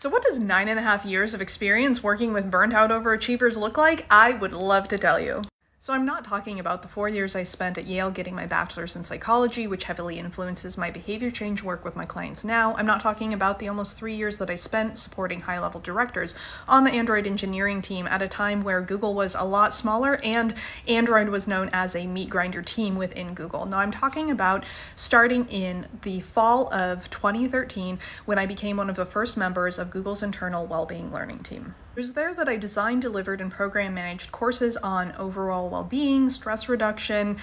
So what does 9.5 years of experience working with burnt out overachievers look like? I would love to tell you. So I'm not talking about the 4 years I spent at Yale getting my bachelor's in psychology, which heavily influences my behavior change work with my clients now. I'm not talking about the almost 3 years that I spent supporting high-level directors on the Android engineering team at a time where Google was a lot smaller and Android was known as a meat grinder team within Google. Now I'm talking about starting in the fall of 2013 when I became one of the first members of Google's internal well-being learning team. It was there that I designed, delivered, and program managed courses on overall well-being, stress reduction,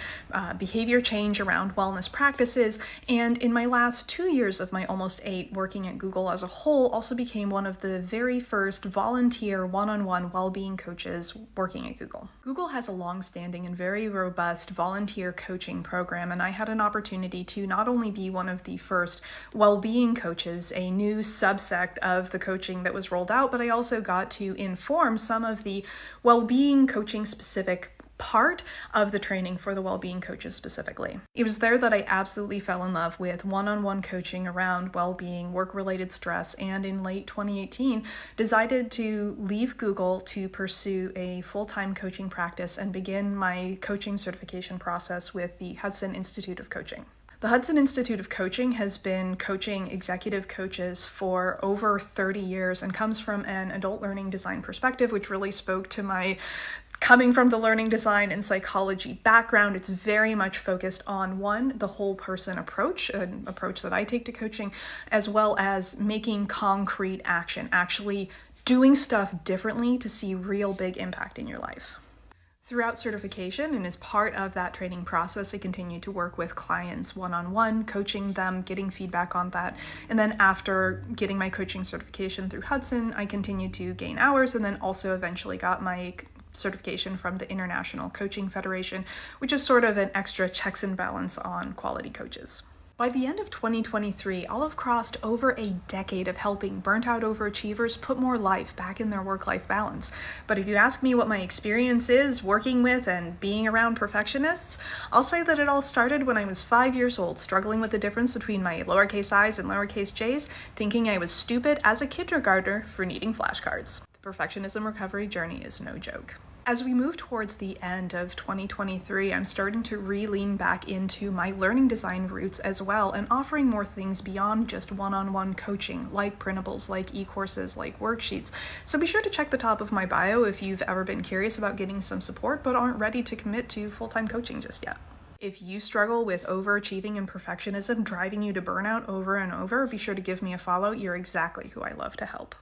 behavior change around wellness practices, and in my last 2 years of my almost 8 working at Google as a whole, also became one of the very first volunteer one-on-one well-being coaches working at Google. Google has a long-standing and very robust volunteer coaching program, and I had an opportunity to not only be one of the first well-being coaches, a new subsect of the coaching that was rolled out, but I also got to inform some of the well-being coaching specific part of the training for the well-being coaches specifically. It was there that I absolutely fell in love with one-on-one coaching around well-being, work-related stress, and in late 2018 decided to leave Google to pursue a full-time coaching practice and begin my coaching certification process with the Hudson Institute of Coaching. The Hudson Institute of Coaching has been coaching executive coaches for over 30 years and comes from an adult learning design perspective, which really spoke to my coming from the learning design and psychology background. It's very much focused on one, the whole person approach, an approach that I take to coaching, as well as making concrete action, actually doing stuff differently to see real big impact in your life. Throughout certification and as part of that training process, I continued to work with clients one-on-one, coaching them, getting feedback on that. And then after getting my coaching certification through Hudson, I continued to gain hours and then also eventually got my certification from the International Coaching Federation, which is sort of an extra checks and balance on quality coaches. By the end of 2023, I'll have crossed over a decade of helping burnt-out overachievers put more life back in their work-life balance. But if you ask me what my experience is working with and being around perfectionists, I'll say that it all started when I was 5 years old, struggling with the difference between my lowercase i's and lowercase j's, thinking I was stupid as a kindergartner for needing flashcards. The perfectionism recovery journey is no joke. As we move towards the end of 2023, I'm starting to lean back into my learning design roots as well and offering more things beyond just one-on-one coaching, like printables, like e-courses, like worksheets. So be sure to check the top of my bio if you've ever been curious about getting some support but aren't ready to commit to full-time coaching just yet. If you struggle with overachieving and perfectionism driving you to burnout over and over, be sure to give me a follow. You're exactly who I love to help.